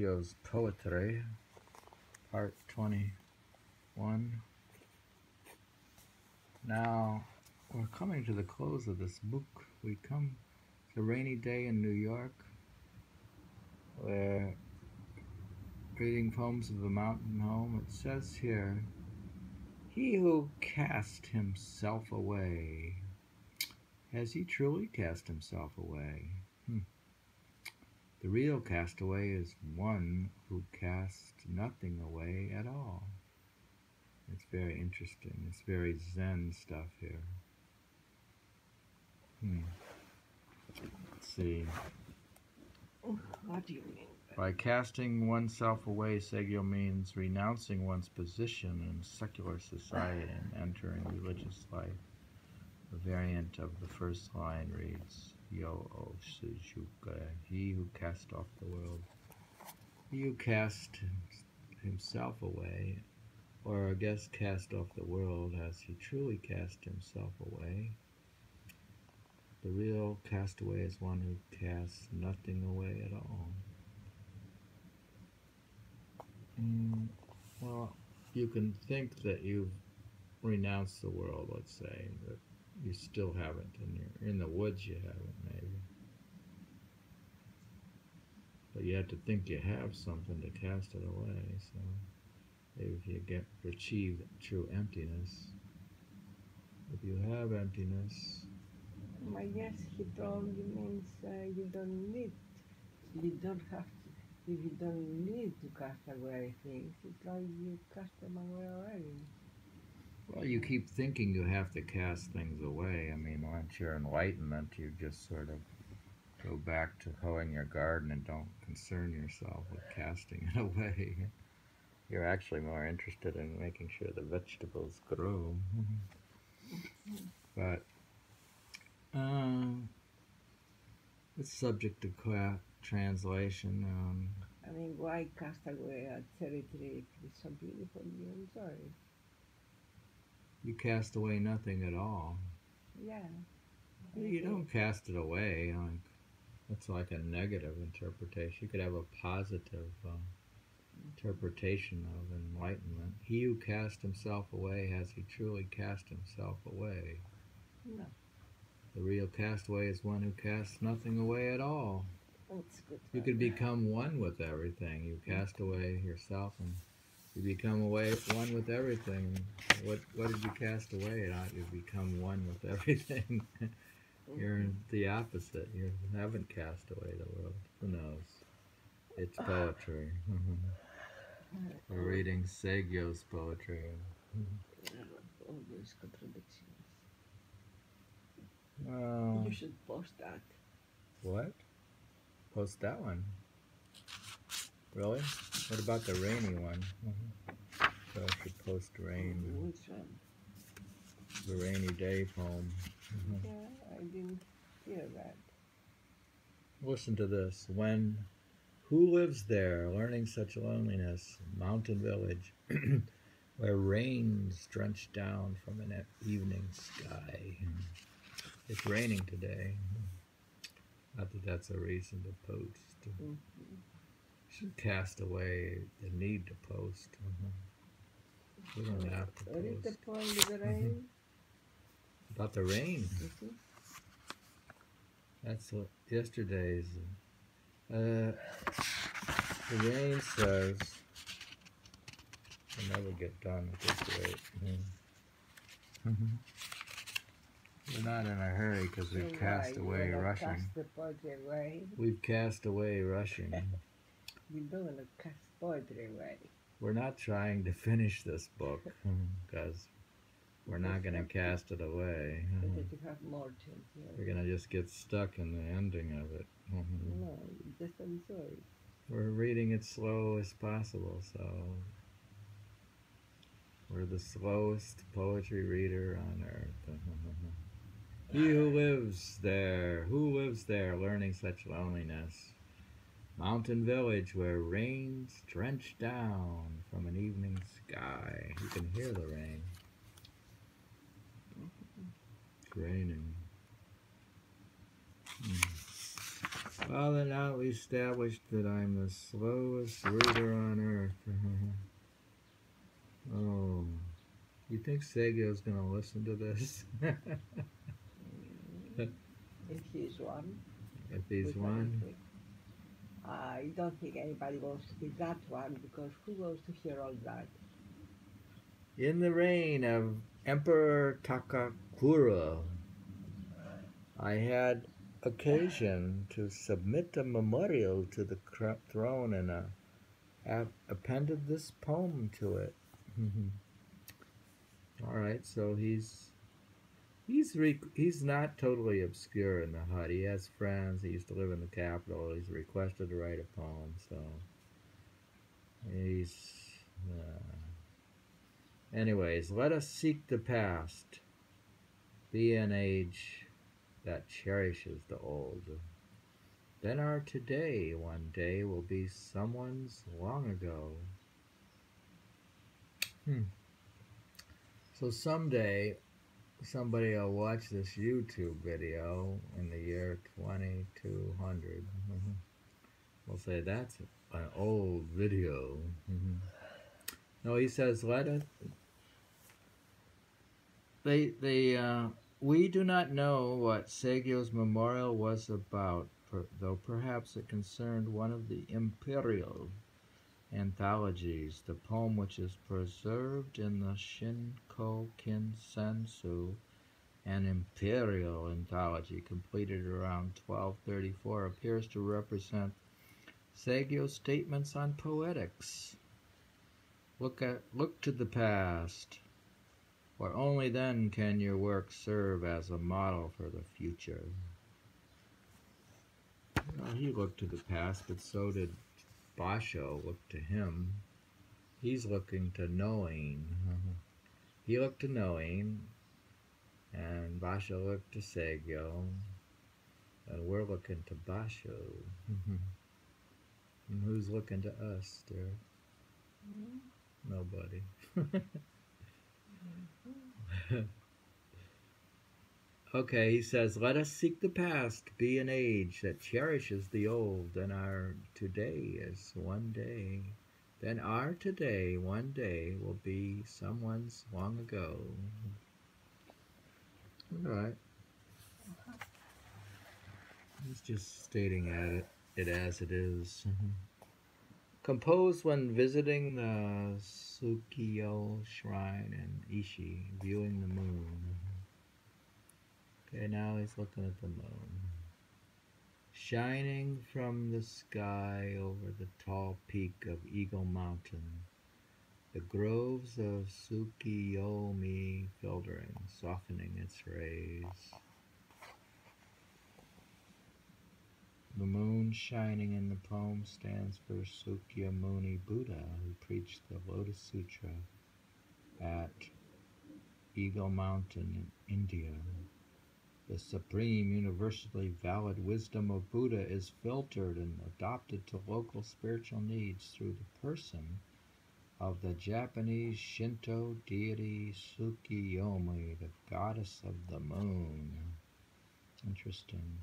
Saigyo's Poetry, Part 21. Now, we're coming to the close of this book. We come to a rainy day in New York. We're reading poems of a mountain home. It says here, "He who cast himself away, has he truly cast himself away? The real castaway is one who casts nothing away at all." It's very interesting. It's very Zen stuff here. Let's see. What do you mean? By casting oneself away, Saigyo means renouncing one's position in secular society and entering religious life. A variant of the first line reads, "Yo o sujuka," he who cast off the world. He who cast himself away, or I guess cast off the world, has he truly cast himself away? The real castaway is one who casts nothing away at all. Well, you can think that you've renounced the world, let's say, but you still haven't. In the woods you haven't, maybe. But you have to think you have something to cast it away, so maybe if you achieve true emptiness. If you have emptiness, I guess he probably means you don't need, you don't have to, if you don't need to cast away things, it's like you cast them away already. well, you keep thinking you have to cast things away. I mean, once you're enlightenment, you just sort of go back to hoeing your garden and don't concern yourself with casting it away. You're actually more interested in making sure the vegetables grow. But it's subject to translation. I mean, why cast away a territory if it's so beautiful? I'm sorry. You cast away nothing at all. Yeah. You don't cast it away. That's like a negative interpretation. You could have a positive interpretation of enlightenment. He who cast himself away, has he truly cast himself away? No. The real castaway is one who casts nothing away at all. That's good. You could become one with everything. You cast away yourself and you become one with everything. What did you cast away? You become one with everything. You're the opposite. You haven't cast away the world. Who knows? It's poetry. We're reading Saigyo's poetry. All those contradictions. Well, You should post that. what? Post that one. Really? What about the rainy one? So I should post rain. Which one? The rainy day poem. Yeah, I didn't hear that. Listen to this. Who lives there, learning such loneliness? Mountain village, where rains drench down from an evening sky. It's raining today. Not that that's a reason to post. Should cast away the need to post. We don't have to What is the post. point of the rain? About the rain. That's what yesterday's. The rain says, we'll never get done at this rate. We're not in a hurry because we've cast away rushing. Cast the poetry away. We've cast away rushing. You don't want to cast poetry away. We're not trying to finish this book because we're not going to cast it away. Because you have more chance. We're going to just get stuck in the ending of it. No, just I'm sorry. We're reading it slow as possible, so we're the slowest poetry reader on earth. He who lives there, learning such loneliness? Mountain village where rains drench down from an evening sky. You can hear the rain. It's raining. Well, then now we established that I'm the slowest reader on earth. Oh, you think Saigyo's gonna listen to this? If he's one, If he's which I don't one? think. I don't think anybody wants to be that one because who wants to hear all that? In the reign of Emperor Takakura, I had occasion to submit a memorial to the throne and appended this poem to it. All right, so he's not totally obscure in the hut. He has friends. He used to live in the capital. He's requested to write a poem, so he's. Anyways, let us seek the past. Be an age that cherishes the old. Then our today one day will be someone's long ago. So someday somebody will watch this YouTube video in the year 2200. We'll say that's an old video. No, he says, let it. We do not know what Saigyo's memorial was about, though perhaps it concerned one of the imperial anthologies, the poem which is preserved in the Shinkokin Sensu, an imperial anthology completed around 1234, appears to represent Saigyo's statements on poetics. Look to the past, for only then can your work serve as a model for the future. Well, he looked to the past, but so did Basho look to him. He's looking to knowing. He looked to knowing, and Basho looked to Saigyo, and we're looking to Basho. And who's looking to us, dear? Nobody. Okay, he says, let us seek the past, be an age that cherishes the old, and our today is one day. Then our today, one day, will be someone's long ago. All right. He's just stating it as it is. Composed when visiting the Saigyo shrine in Ishi, viewing the moon. Okay, now he's looking at the moon. Shining from the sky over the tall peak of Eagle Mountain, the groves of Tsukiyomi filtering, softening its rays. The moon shining in the poem stands for Sakyamuni Buddha, who preached the Lotus Sutra at Eagle Mountain in India. The supreme, universally valid wisdom of Buddha is filtered and adopted to local spiritual needs through the person of the Japanese Shinto deity Tsukiyomi, the goddess of the moon. Interesting.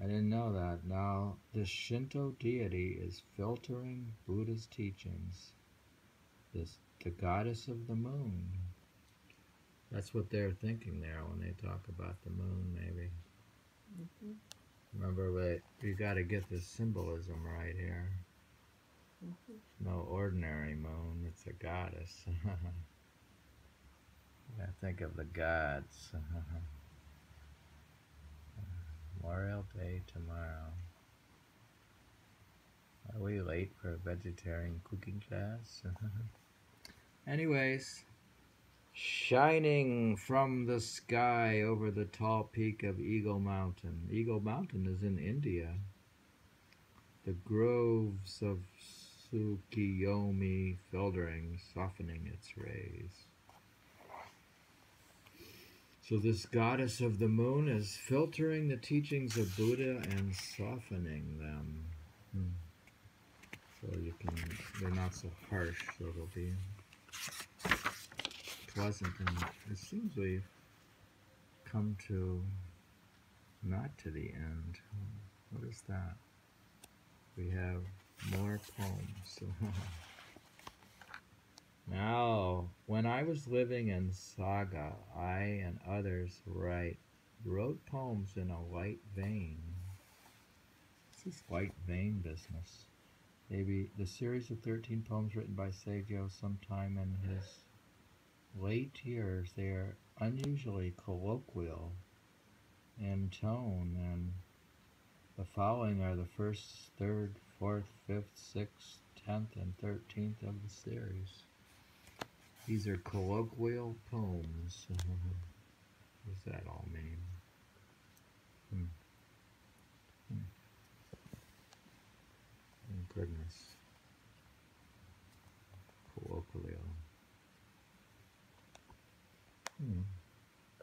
I didn't know that. Now, the Shinto deity is filtering Buddha's teachings. The goddess of the moon. That's what they're thinking there when they talk about the moon, maybe. Remember, you got to get the symbolism right here. It's no ordinary moon, it's a goddess. I think of the gods. Memorial Day tomorrow. Are we late for a vegetarian cooking class? Anyways, shining from the sky over the tall peak of Eagle Mountain. Eagle Mountain is in India. The groves of Tsukiyomi filtering, softening its rays. So this goddess of the moon is filtering the teachings of Buddha and softening them. So they're not so harsh, so they'll be pleasant. And it seems we've come to not to the end. What is that? We have more poems. Now, when I was living in Saga, I and others wrote poems in a light vein. What's this light vein business? Maybe the series of 13 poems written by Saigyo sometime in his late years. They are unusually colloquial in tone, and the following are the first, third, fourth, fifth, sixth, 10th, and 13th of the series. These are colloquial poems. What does that all mean? Oh, goodness. Colloquial.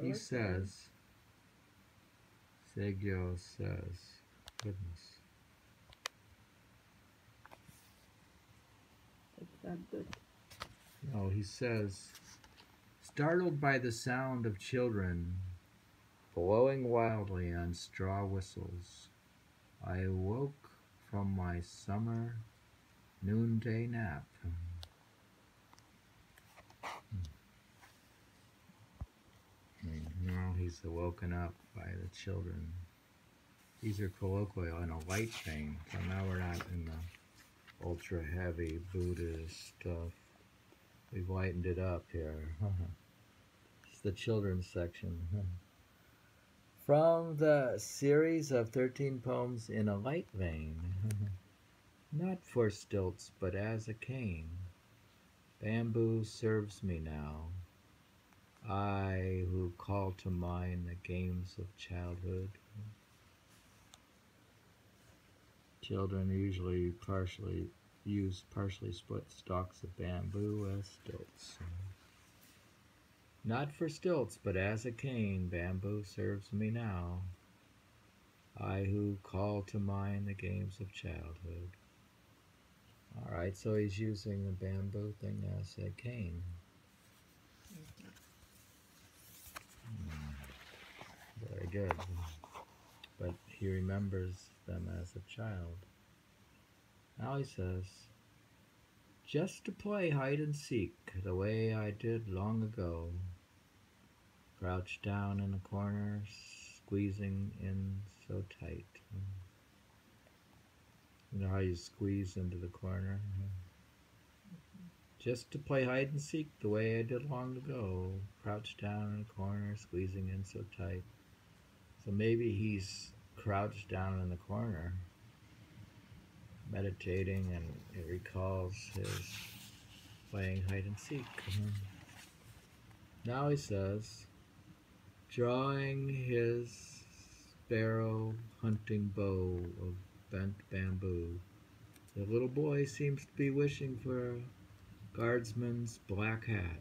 He says, Saigyo says, goodness. It's not good. No, he says, startled by the sound of children blowing wildly on straw whistles, I awoke from my summer noonday nap. Now he's awoken up by the children. These are colloquial in a light vein, so now we're not in the ultra heavy Buddhist stuff. We've lightened it up here. It's the children's section. From the series of 13 poems in a light vein, not for stilts, but as a cane, bamboo serves me now. I who call to mind the games of childhood. Children usually use partially split stalks of bamboo as stilts. Not for stilts, but as a cane, bamboo serves me now. I who call to mind the games of childhood. Alright, so he's using the bamboo thing as a cane. Very good. But he remembers them as a child. Now he says, just to play hide and seek the way I did long ago. Crouched down in a corner, squeezing in so tight. You know how you squeeze into the corner? Just to play hide and seek the way I did long ago. Crouched down in a corner, squeezing in so tight. So maybe he's crouched down in the corner, meditating, and it recalls his playing hide and seek. Now he says, drawing his sparrow hunting bow of bent bamboo, the little boy seems to be wishing for a guardsman's black hat.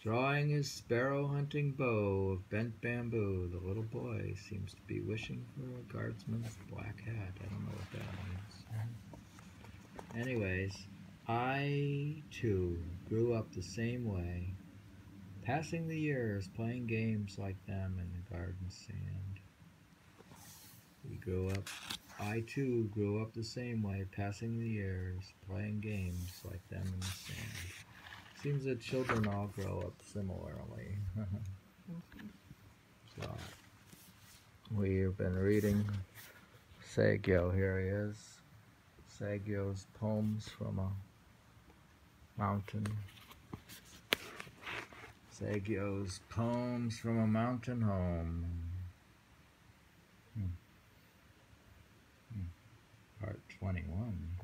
Drawing his sparrow hunting bow of bent bamboo, the little boy seems to be wishing for a guardsman's black hat. I don't know what that means. Anyways, I too grew up the same way, passing the years playing games like them in the garden sand. I too grew up the same way, passing the years playing games like them in the sand. Seems that children all grow up similarly. So, we've been reading Saigyo. Here he is. Saigyo's poems from a mountain. Saigyo's poems from a mountain home. Part 21.